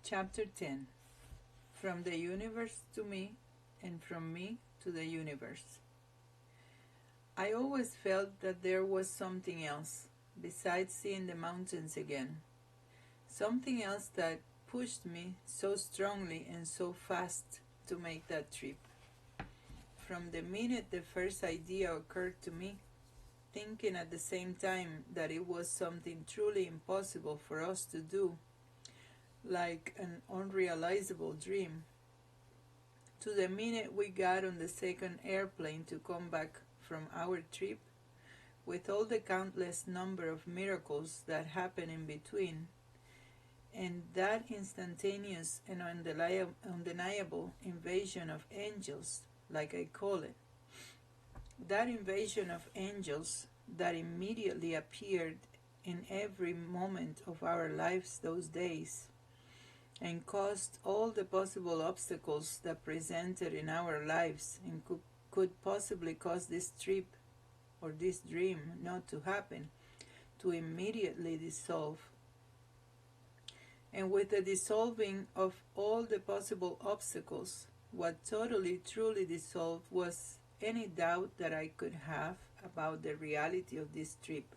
Chapter 10. From the universe to me, and from me to the universe. I always felt that there was something else, besides seeing the mountains again. Something else that pushed me so strongly and so fast to make that trip. From the minute the first idea occurred to me, thinking at the same time that it was something truly impossible for us to do, like an unrealizable dream, to the minute we got on the second airplane to come back from our trip, with all the countless number of miracles that happened in between, and that instantaneous and undeniable invasion of angels, like I call it. That invasion of angels that immediately appeared in every moment of our lives those days, and caused all the possible obstacles that presented in our lives and could possibly cause this trip or this dream not to happen, to immediately dissolve. And with the dissolving of all the possible obstacles, what totally truly dissolved was any doubt that I could have about the reality of this trip,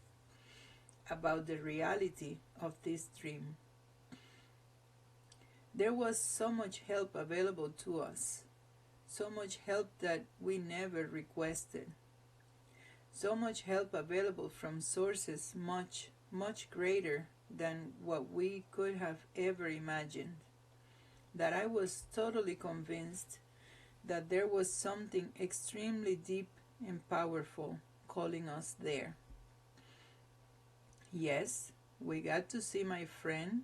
about the reality of this dream. There was so much help available to us, so much help that we never requested, so much help available from sources much, much greater than what we could have ever imagined, that I was totally convinced that there was something extremely deep and powerful calling us there. Yes, we got to see my friend,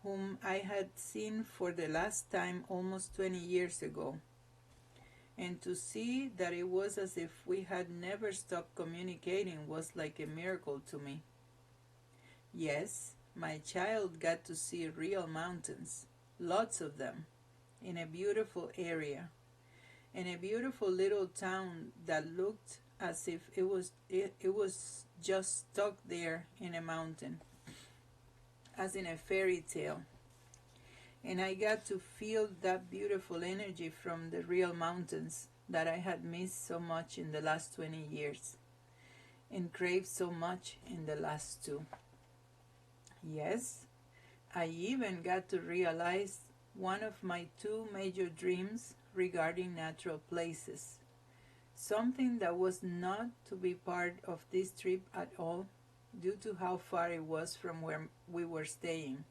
whom I had seen for the last time almost 20 years ago, and to see that it was as if we had never stopped communicating was like a miracle to me. Yes, my child got to see real mountains, lots of them, in a beautiful area, in a beautiful little town that looked as if it was just stuck there in a mountain, as in a fairy tale. And I got to feel that beautiful energy from the real mountains that I had missed so much in the last 20 years and craved so much in the last 2. Yes, I even got to realize one of my 2 major dreams regarding natural places, something that was not to be part of this trip at all due to how far it was from where we were staying.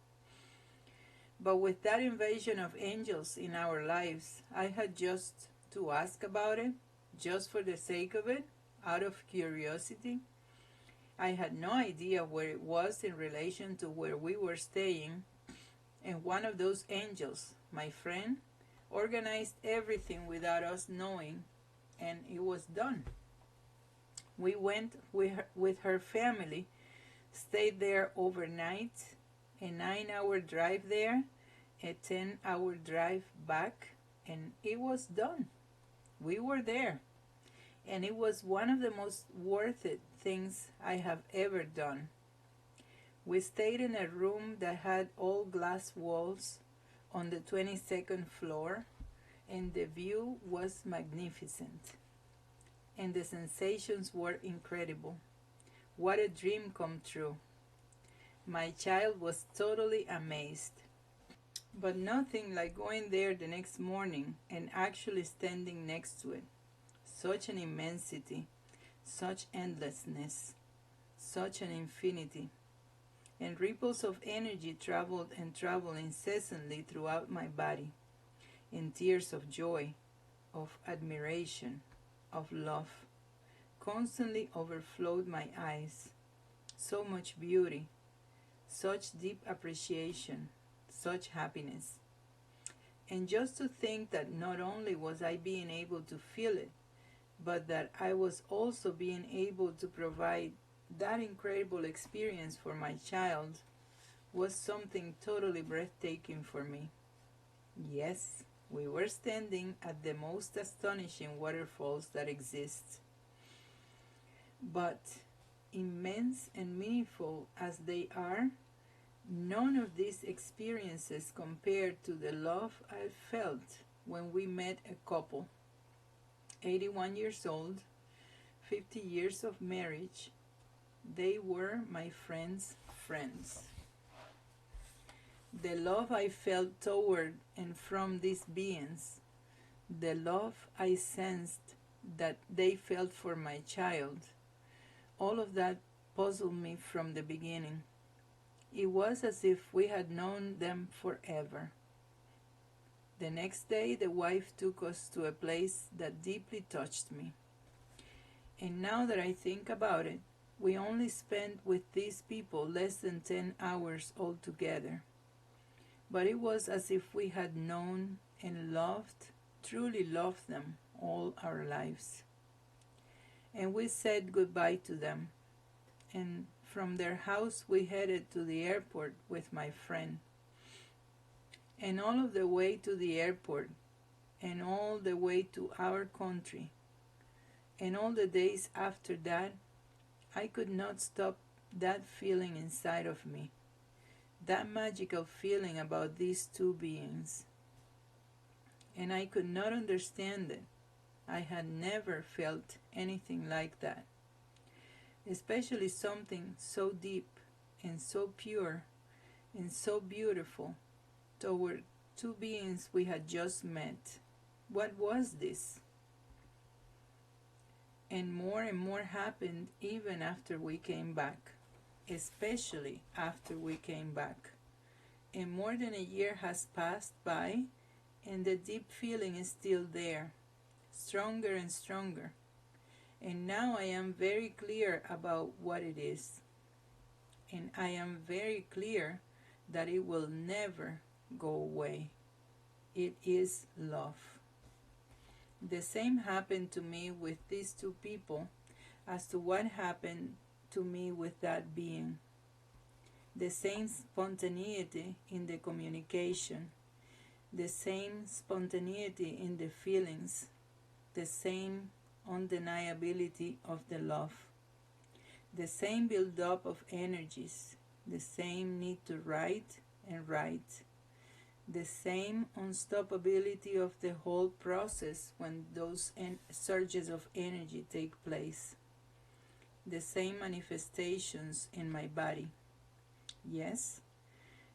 But with that invasion of angels in our lives, I had just to ask about it, just for the sake of it, out of curiosity. I had no idea where it was in relation to where we were staying, and one of those angels, my friend, organized everything without us knowing, and it was done. We went with her family, stayed there overnight, a 9-hour drive there, a 10-hour drive back, and it was done. We were there, and it was one of the most worth it things I have ever done. We stayed in a room that had all glass walls on the 22nd floor, and the view was magnificent, and the sensations were incredible. What a dream come true. My child was totally amazed. But nothing like going there the next morning and actually standing next to it. Such an immensity, such endlessness, such an infinity. And ripples of energy traveled and traveled incessantly throughout my body, in tears of joy, of admiration, of love, constantly overflowed my eyes. So much beauty, such deep appreciation, such happiness. And just to think that not only was I being able to feel it, but that I was also being able to provide that incredible experience for my child was something totally breathtaking for me. Yes, We were standing at the most astonishing waterfalls that exist. But, immense and meaningful as they are, none of these experiences compared to the love I felt when we met a couple, 81 years old, 50 years of marriage. They were my friends' friends. The love I felt toward and from these beings, the love I sensed that they felt for my child, all of that puzzled me from the beginning. It was as if we had known them forever. The next day, the wife took us to a place that deeply touched me. And now that I think about it, we only spent with these people less than 10 hours altogether. But it was as if we had known and loved, truly loved them all our lives. And we said goodbye to them. And from their house we headed to the airport with my friend. And all of the way to the airport, and all the way to our country, and all the days after that, I could not stop that feeling inside of me, that magical feeling about these two beings. And I could not understand it. I had never felt anything like that, especially something so deep and so pure and so beautiful toward two beings we had just met. What was this? And more happened even after we came back, especially after we came back. And more than a year has passed by, and the deep feeling is still there, stronger and stronger. And now I am very clear about what it is. And I am very clear that it will never go away. It is love. The same happened to me with these two people as to what happened to me with that being. The same spontaneity in the communication, the same spontaneity in the feelings, the same undeniability of the love, the same build-up of energies, the same need to write and write, the same unstoppability of the whole process when those surges of energy take place, the same manifestations in my body. Yes,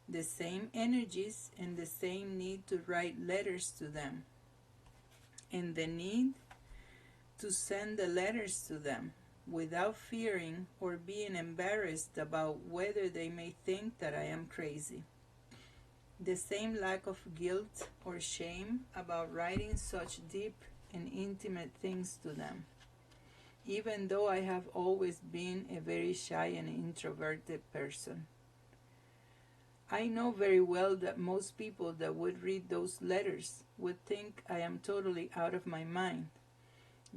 the same energies and the same need to write letters to them, and the need to send the letters to them without fearing or being embarrassed about whether they may think that I am crazy. The same lack of guilt or shame about writing such deep and intimate things to them, even though I have always been a very shy and introverted person. I know very well that most people that would read those letters would think I am totally out of my mind,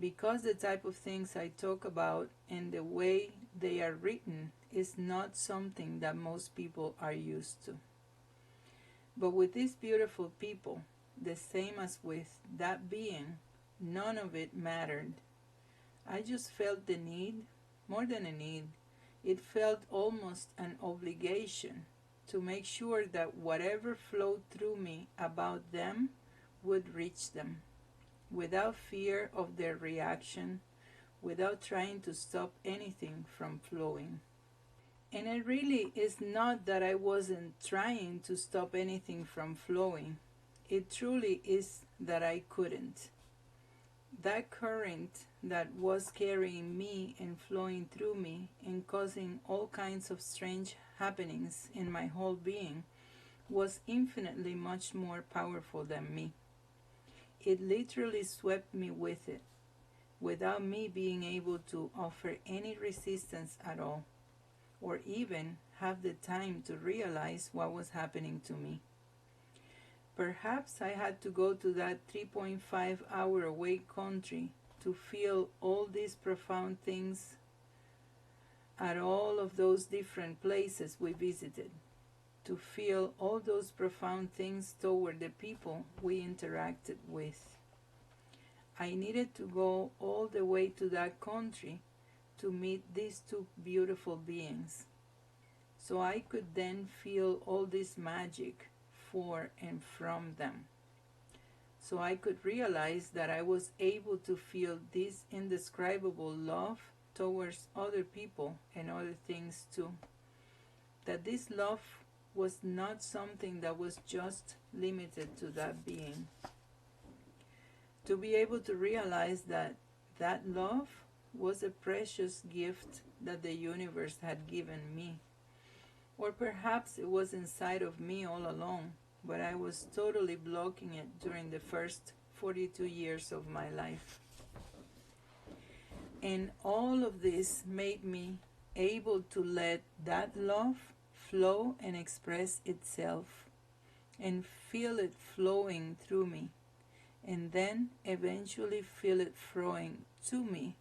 because the type of things I talk about and the way they are written is not something that most people are used to. But with these beautiful people, the same as with that being, none of it mattered. I just felt the need, more than a need, it felt almost an obligation to make sure that whatever flowed through me about them would reach them, without fear of their reaction, without trying to stop anything from flowing. And it really is not that I wasn't trying to stop anything from flowing. It truly is that I couldn't. That current that was carrying me and flowing through me and causing all kinds of strange happenings in my whole being was infinitely much more powerful than me. It literally swept me with it, without me being able to offer any resistance at all, or even have the time to realize what was happening to me. Perhaps I had to go to that 3.5 hour away country to feel all these profound things at all of those different places we visited. to feel all those profound things toward the people we interacted with. I needed to go all the way to that country to meet these two beautiful beings, so I could then feel all this magic for and from them. So I could realize that I was able to feel this indescribable love towards other people and other things too. That this love was not something that was just limited to that being. To be able to realize that that love was a precious gift that the universe had given me. Or perhaps it was inside of me all along, but I was totally blocking it during the first 42 years of my life. And all of this made me able to let that love flow and express itself and feel it flowing through me, and then eventually feel it flowing to me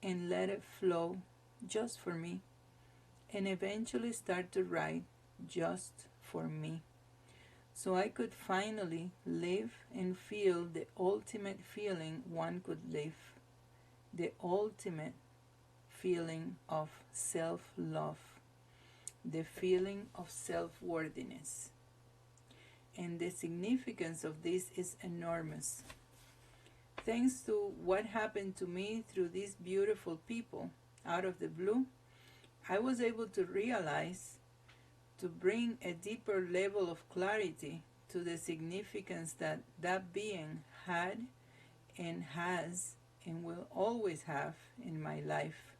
and let it flow just for me, and eventually start to write just for me. So I could finally live and feel the ultimate feeling one could live, the ultimate feeling of self-love, the feeling of self-worthiness. And the significance of this is enormous. Thanks to what happened to me through these beautiful people out of the blue, I was able to realize, to bring a deeper level of clarity to the significance that that being had and has and will always have in my life.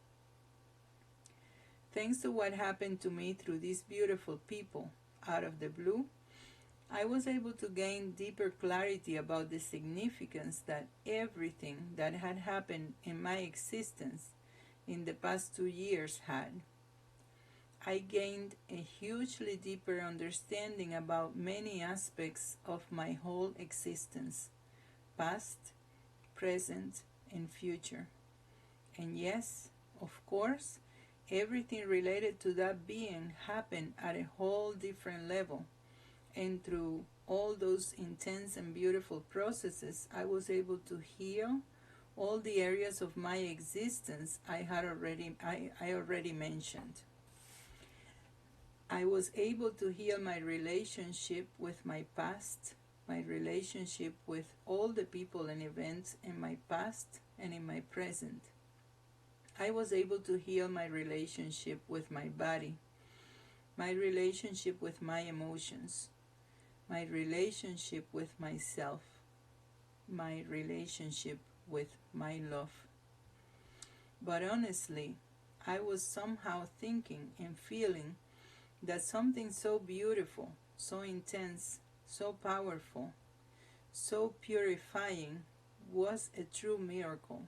Thanks to what happened to me through these beautiful people out of the blue, I was able to gain deeper clarity about the significance that everything that had happened in my existence in the past 2 years had. I gained a hugely deeper understanding about many aspects of my whole existence, past, present, and future. And yes, of course, everything related to that being happened at a whole different level. And through all those intense and beautiful processes, I was able to heal all the areas of my existence I already mentioned. I was able to heal my relationship with my past, my relationship with all the people and events in my past and in my present. I was able to heal my relationship with my body, my relationship with my emotions, my relationship with myself, my relationship with my love. But honestly, I was somehow thinking and feeling that something so beautiful, so intense, so powerful, so purifying was a true miracle.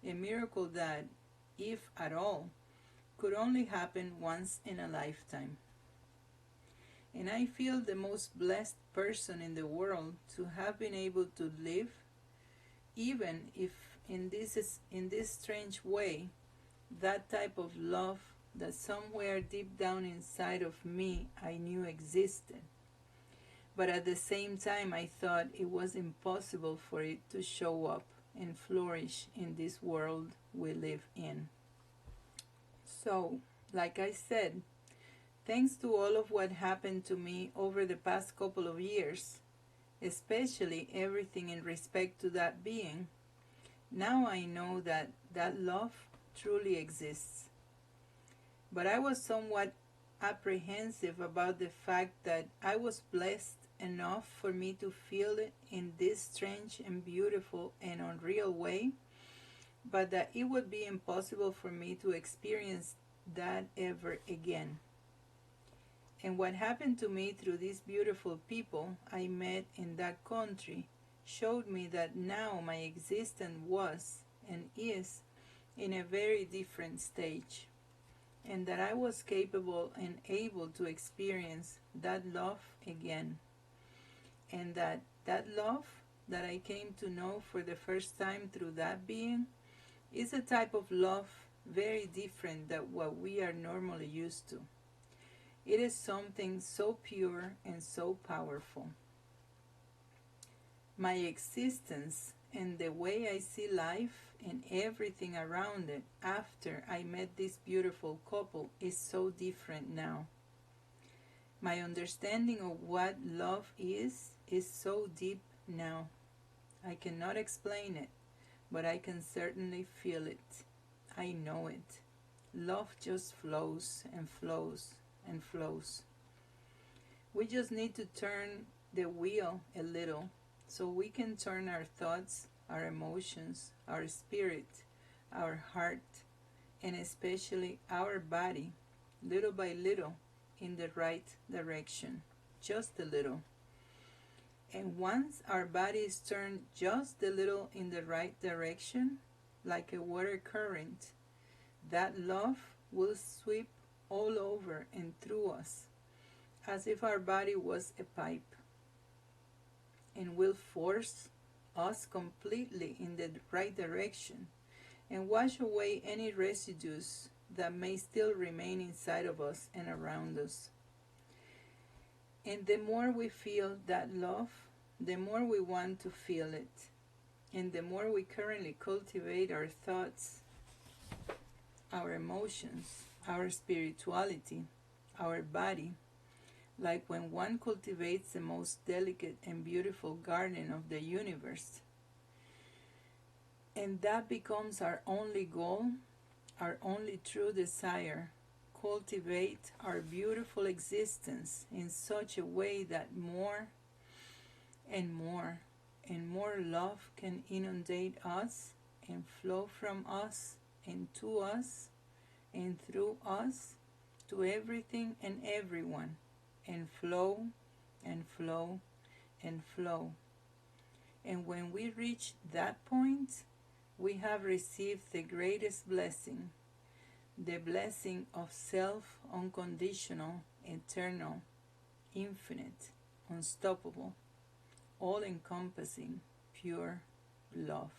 A miracle that, if at all, could only happen once in a lifetime. And I feel the most blessed person in the world to have been able to live, even if in this strange way, that type of love that somewhere deep down inside of me I knew existed. But at the same time, I thought it was impossible for it to show up and flourish in this world we live in. So, like I said, thanks to all of what happened to me over the past couple of years, especially everything in respect to that being, now I know that that love truly exists. But I was somewhat apprehensive about the fact that I was blessed enough for me to feel it in this strange and beautiful and unreal way, but that it would be impossible for me to experience that ever again. And what happened to me through these beautiful people I met in that country showed me that now my existence was and is in a very different stage, and that I was capable and able to experience that love again, and that love that I came to know for the first time through that being is a type of love very different than what we are normally used to. It is something so pure and so powerful. My existence and the way I see life and everything around it after I met this beautiful couple is so different now. My understanding of what love is so deep now. I cannot explain it, but I can certainly feel it. I know it. Love just flows and flows and flows. We just need to turn the wheel a little so we can turn our thoughts, our emotions, our spirit, our heart, and especially our body, little by little, in the right direction, just a little. And once our body is turned just a little in the right direction, like a water current, that love will sweep all over and through us, as if our body was a pipe, and will force us completely in the right direction and wash away any residues that may still remain inside of us and around us. And the more we feel that love, the more we want to feel it. And the more we currently cultivate our thoughts, our emotions, our spirituality, our body, like when one cultivates the most delicate and beautiful garden of the universe. And that becomes our only goal, our only true desire. Cultivate our beautiful existence in such a way that more and more and more love can inundate us and flow from us and to us and through us to everything and everyone, and flow and flow and flow. And when we reach that point, we have received the greatest blessing, the blessing of self, unconditional, eternal, infinite, unstoppable, all-encompassing, pure love.